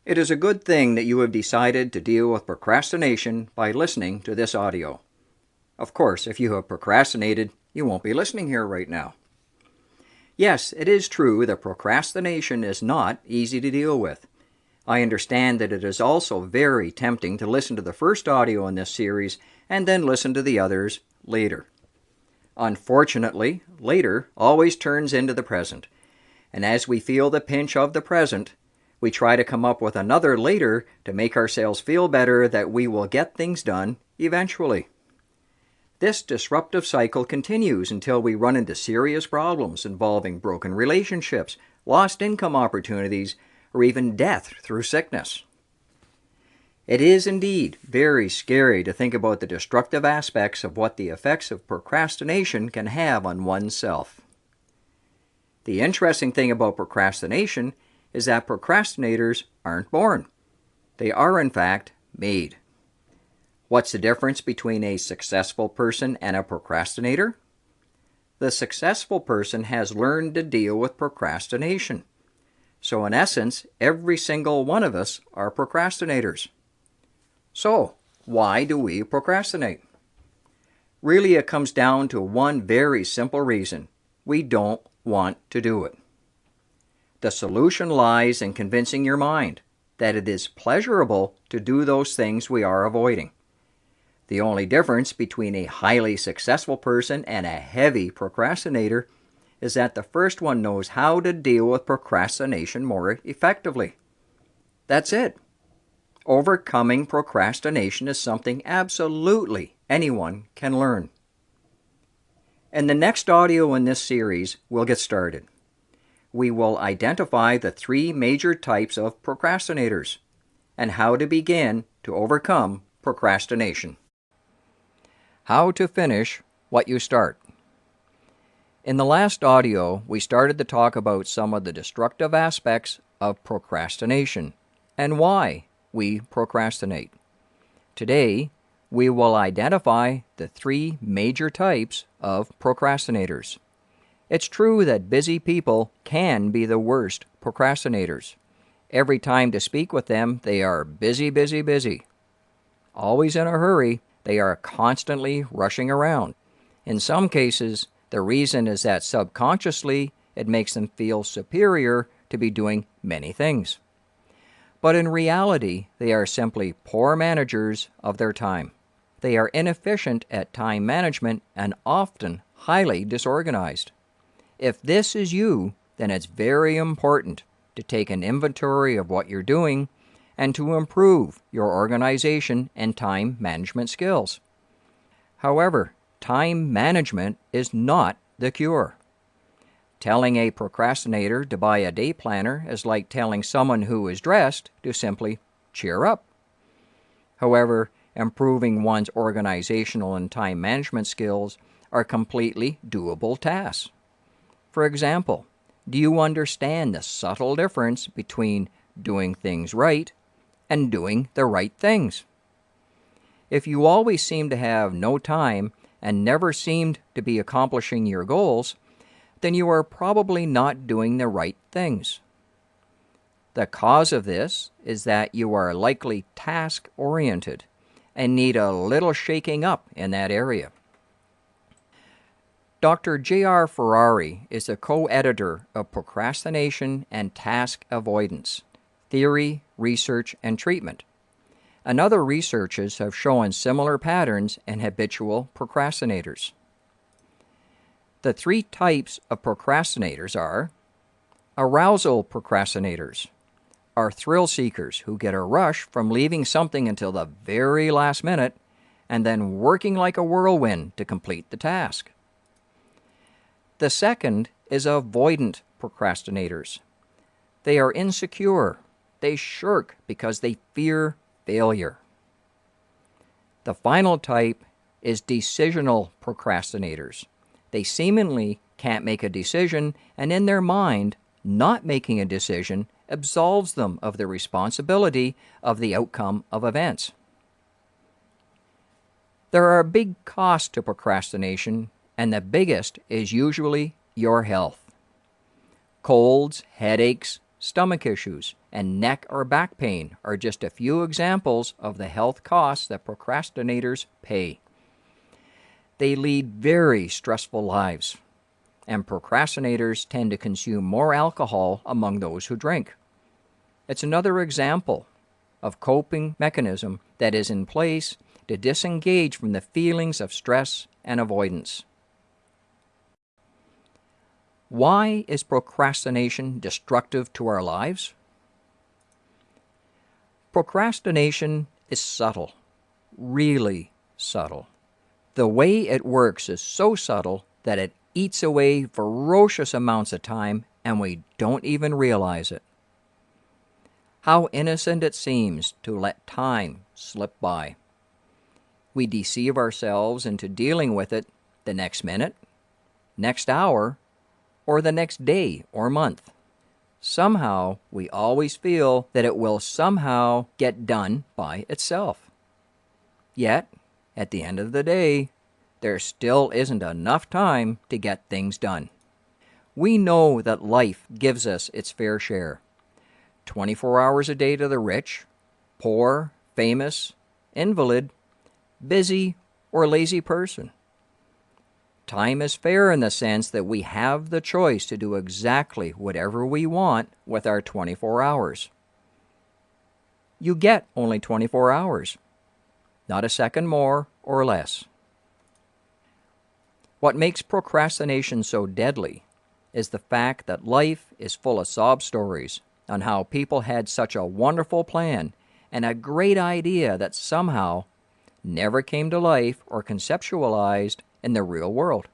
It is a good thing that you have decided to deal with procrastination by listening to this audio. Of course, if you have procrastinated, you won't be listening here right now. Yes, it is true that procrastination is not easy to deal with. I understand that it is also very tempting to listen to the first audio in this series and then listen to the others later. Unfortunately, later always turns into the present, and as we feel the pinch of the present, we try to come up with another later to make ourselves feel better that we will get things done eventually. This disruptive cycle continues until we run into serious problems involving broken relationships, lost income opportunities, or even death through sickness. It is indeed very scary to think about the destructive aspects of what the effects of procrastination can have on oneself. The interesting thing about procrastination is that procrastinators aren't born. They are, in fact, made. What's the difference between a successful person and a procrastinator? The successful person has learned to deal with procrastination. So in essence, every single one of us are procrastinators. So, why do we procrastinate? Really, it comes down to one very simple reason. We don't want to do it. The solution lies in convincing your mind that it is pleasurable to do those things we are avoiding. The only difference between a highly successful person and a heavy procrastinator is that the first one knows how to deal with procrastination more effectively. That's it. Overcoming procrastination is something absolutely anyone can learn. In the next audio in this series, we'll get started. We will identify the three major types of procrastinators and how to begin to overcome procrastination. How to finish what you start. In the last audio, we started to talk about some of the destructive aspects of procrastination and why we procrastinate. Today, we will identify the three major types of procrastinators. It's true that busy people can be the worst procrastinators. Every time to speak with them, they are busy, busy, busy. Always in a hurry, they are constantly rushing around. In some cases, the reason is that subconsciously it makes them feel superior to be doing many things. But in reality, they are simply poor managers of their time. They are inefficient at time management and often highly disorganized. If this is you, then it's very important to take an inventory of what you're doing and to improve your organization and time management skills. However, time management is not the cure. Telling a procrastinator to buy a day planner is like telling someone who is dressed to simply cheer up. However, improving one's organizational and time management skills are completely doable tasks. For example, do you understand the subtle difference between doing things right and doing the right things? If you always seem to have no time and never seemed to be accomplishing your goals, then you are probably not doing the right things. The cause of this is that you are likely task-oriented and need a little shaking up in that area. Dr. J.R. Ferrari is the co-editor of Procrastination and Task Avoidance, Theory, Research, and Treatment. And other researches have shown similar patterns in habitual procrastinators. The three types of procrastinators are arousal procrastinators, are thrill seekers who get a rush from leaving something until the very last minute and then working like a whirlwind to complete the task. The second is avoidant procrastinators. They are insecure. They shirk because they fear failure. The final type is decisional procrastinators. They seemingly can't make a decision, and in their mind, not making a decision absolves them of the responsibility of the outcome of events. There are big costs to procrastination, and the biggest is usually your health. Colds, headaches, stomach issues, and neck or back pain are just a few examples of the health costs that procrastinators pay. They lead very stressful lives, and procrastinators tend to consume more alcohol among those who drink. It's another example of coping mechanism that is in place to disengage from the feelings of stress and avoidance. Why is procrastination destructive to our lives? Procrastination is subtle, really subtle. The way it works is so subtle that it eats away ferocious amounts of time and we don't even realize it. How innocent it seems to let time slip by. We deceive ourselves into dealing with it the next minute, next hour, or the next day or month. Somehow, we always feel that it will somehow get done by itself. Yet, at the end of the day, there still isn't enough time to get things done. We know that life gives us its fair share. 24 hours a day to the rich, poor, famous, invalid, busy, or lazy person. Time is fair in the sense that we have the choice to do exactly whatever we want with our 24 hours. You get only 24 hours, not a second more or less. What makes procrastination so deadly is the fact that life is full of sob stories on how people had such a wonderful plan and a great idea that somehow never came to life or conceptualized in the real world.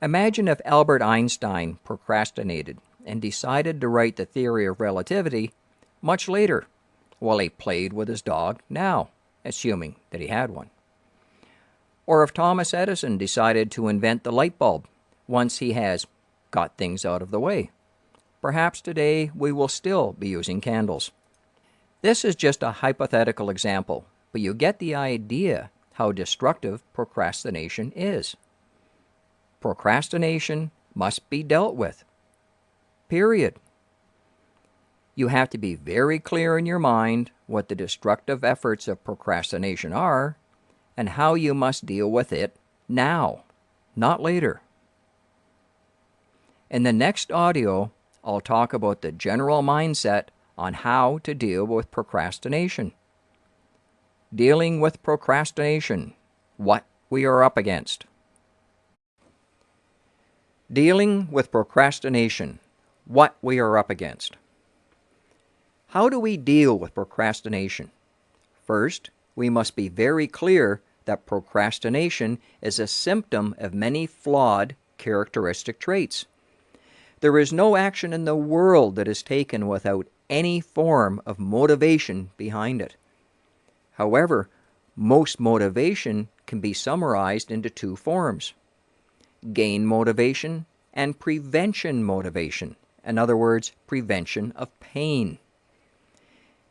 Imagine if Albert Einstein procrastinated and decided to write the theory of relativity much later while he played with his dog now, assuming that he had one. Or if Thomas Edison decided to invent the light bulb once he has got things out of the way. Perhaps today we will still be using candles. This is just a hypothetical example, but you get the idea how destructive procrastination is. Procrastination must be dealt with. Period. You have to be very clear in your mind what the destructive efforts of procrastination are and how you must deal with it now, not later. In the next audio, I'll talk about the general mindset on how to deal with procrastination. Dealing with procrastination, what we are up against. Dealing with procrastination, what we are up against. How do we deal with procrastination? First, we must be very clear that procrastination is a symptom of many flawed characteristic traits. There is no action in the world that is taken without any form of motivation behind it. However, most motivation can be summarized into two forms: gain motivation and prevention motivation. In other words, prevention of pain.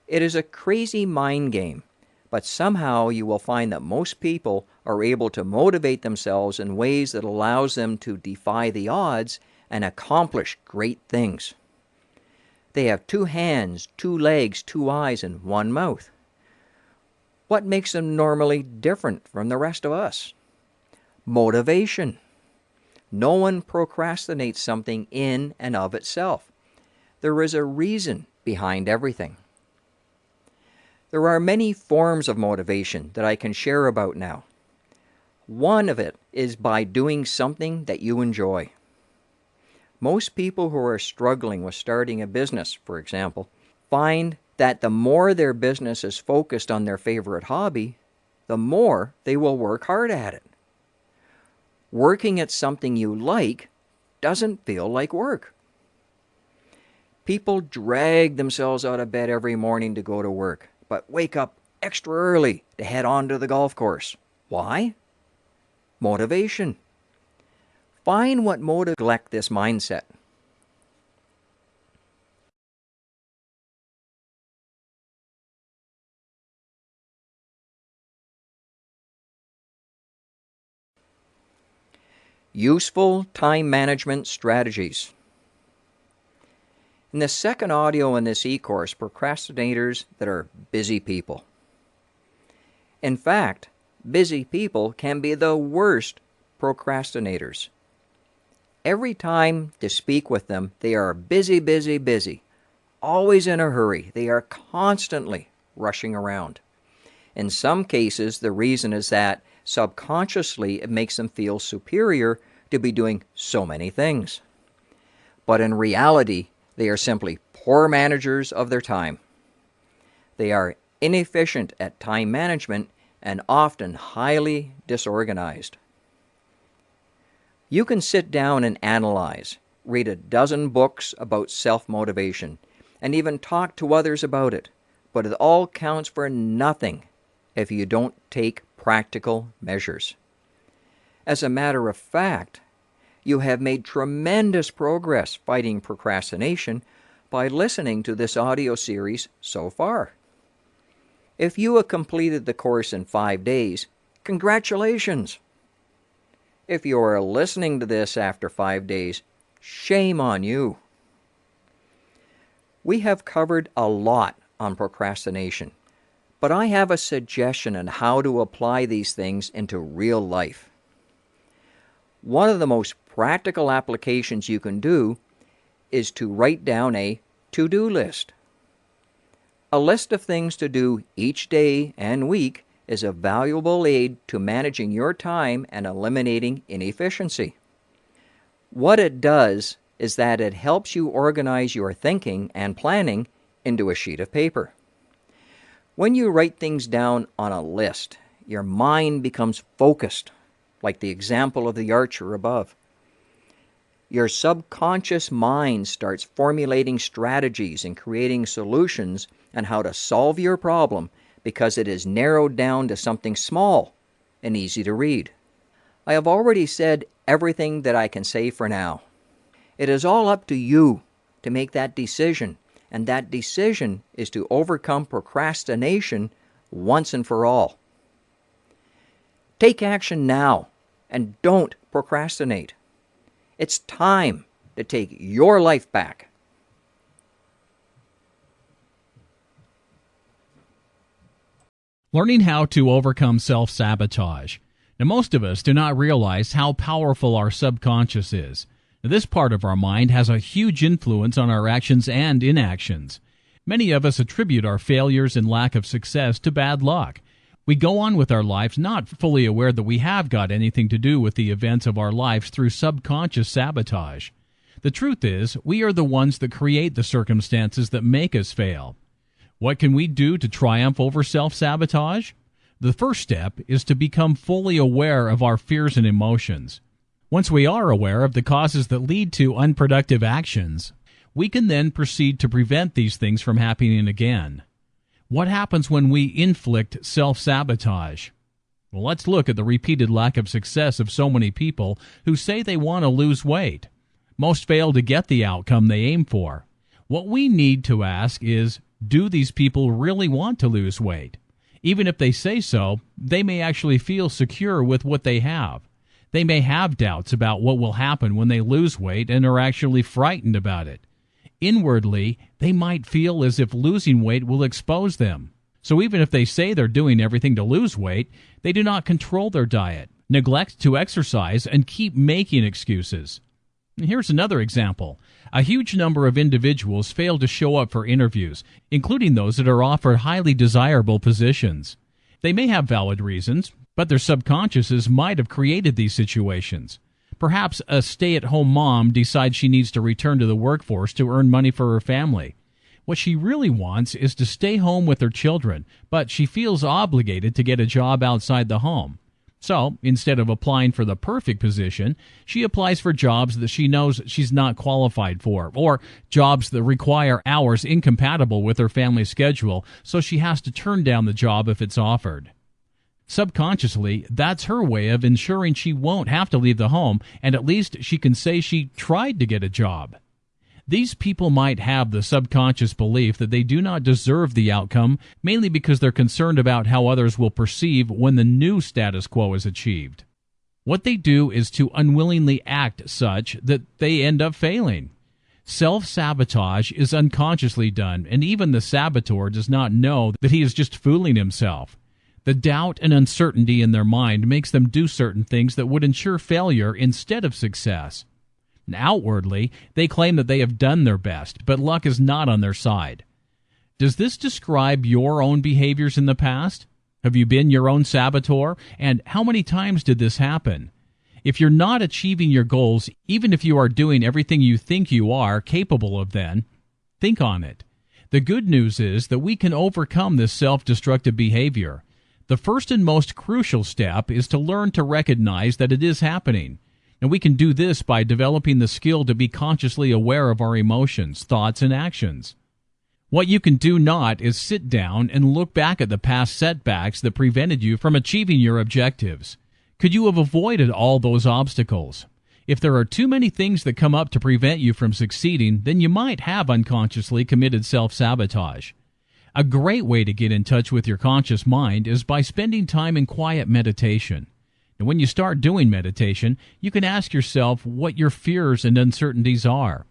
It is a crazy mind game, but somehow you will find that most people are able to motivate themselves in ways that allows them to defy the odds and accomplish great things. They have 2 hands, 2 legs, 2 eyes, and 1 mouth. What makes them normally different from the rest of us? Motivation. No one procrastinates something in and of itself. There is a reason behind everything. There are many forms of motivation that I can share about now. One of it is by doing something that you enjoy. Most people who are struggling with starting a business, for example, find that the more their business is focused on their favorite hobby, the more they will work hard at it. Working at something you like doesn't feel like work. People drag themselves out of bed every morning to go to work, but wake up extra early to head on to the golf course. Why? Motivation. Find what motivates this mindset. Useful time management strategies. In the second audio in this e-course, procrastinators that are busy people. In fact, busy people can be the worst procrastinators. Every time to speak with them, they are busy, busy, busy, always in a hurry. They are constantly rushing around. In some cases, the reason is that subconsciously it makes them feel superior to be doing so many things. But in reality, they are simply poor managers of their time. They are inefficient at time management and often highly disorganized. You can sit down and analyze, read a dozen books about self-motivation, and even talk to others about it, but it all counts for nothing if you don't take practical measures. As a matter of fact, you have made tremendous progress fighting procrastination by listening to this audio series so far. If you have completed the course in 5 days, congratulations! If you are listening to this after 5 days, shame on you. We have covered a lot on procrastination, but I have a suggestion on how to apply these things into real life. One of the most practical applications you can do is to write down a to-do list. A list of things to do each day and week is a valuable aid to managing your time and eliminating inefficiency. What it does is that it helps you organize your thinking and planning into a sheet of paper. When you write things down on a list, your mind becomes focused, like the example of the archer above. Your subconscious mind starts formulating strategies and creating solutions on how to solve your problem because it is narrowed down to something small and easy to read. I have already said everything that I can say for now. It is all up to you to make that decision, and that decision is to overcome procrastination once and for all. Take action now and don't procrastinate. It's time to take your life back. Learning how to overcome self-sabotage. Now, most of us do not realize how powerful our subconscious is. Now, this part of our mind has a huge influence on our actions and inactions. Many of us attribute our failures and lack of success to bad luck. We go on with our lives not fully aware that we have got anything to do with the events of our lives through subconscious sabotage. The truth is, we are the ones that create the circumstances that make us fail. What can we do to triumph over self-sabotage? The first step is to become fully aware of our fears and emotions. Once we are aware of the causes that lead to unproductive actions, we can then proceed to prevent these things from happening again. What happens when we inflict self-sabotage? Well, let's look at the repeated lack of success of so many people who say they want to lose weight. Most fail to get the outcome they aim for. What we need to ask is, do these people really want to lose weight? Even if they say so, they may actually feel secure with what they have. They may have doubts about what will happen when they lose weight and are actually frightened about it. Inwardly, they might feel as if losing weight will expose them. So even if they say they're doing everything to lose weight, they do not control their diet, neglect to exercise, and keep making excuses. Here's another example. A huge number of individuals fail to show up for interviews, including those that are offered highly desirable positions. They may have valid reasons, but their subconsciouses might have created these situations. Perhaps a stay-at-home mom decides she needs to return to the workforce to earn money for her family. What she really wants is to stay home with her children, but she feels obligated to get a job outside the home. So, instead of applying for the perfect position, she applies for jobs that she knows she's not qualified for, or jobs that require hours incompatible with her family schedule, so she has to turn down the job if it's offered. Subconsciously, that's her way of ensuring she won't have to leave the home, and at least she can say she tried to get a job. These people might have the subconscious belief that they do not deserve the outcome, mainly because they're concerned about how others will perceive when the new status quo is achieved. What they do is to unwillingly act such that they end up failing. Self-sabotage is unconsciously done, and even the saboteur does not know that he is just fooling himself. The doubt and uncertainty in their mind makes them do certain things that would ensure failure instead of success. And outwardly, they claim that they have done their best, but luck is not on their side. Does this describe your own behaviors in the past? Have you been your own saboteur? And how many times did this happen? If you're not achieving your goals, even if you are doing everything you think you are capable of, then think on it. The good news is that we can overcome this self-destructive behavior. The first and most crucial step is to learn to recognize that it is happening. And we can do this by developing the skill to be consciously aware of our emotions, thoughts, and actions. What you can do not is sit down and look back at the past setbacks that prevented you from achieving your objectives. Could you have avoided all those obstacles? If there are too many things that come up to prevent you from succeeding, then you might have unconsciously committed self-sabotage. A great way to get in touch with your conscious mind is by spending time in quiet meditation. And when you start doing meditation, you can ask yourself what your fears and uncertainties are.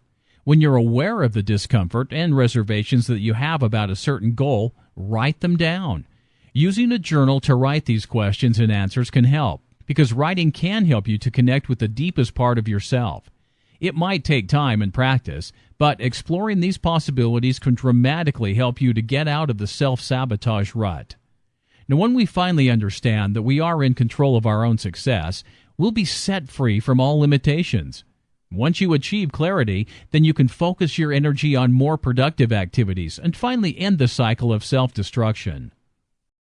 When you're aware of the discomfort and reservations that you have about a certain goal, write them down. Using a journal to write these questions and answers can help, because writing can help you to connect with the deepest part of yourself. It might take time and practice, but exploring these possibilities can dramatically help you to get out of the self-sabotage rut. Now, when we finally understand that we are in control of our own success, we'll be set free from all limitations. Once you achieve clarity, then you can focus your energy on more productive activities and finally end the cycle of self-destruction.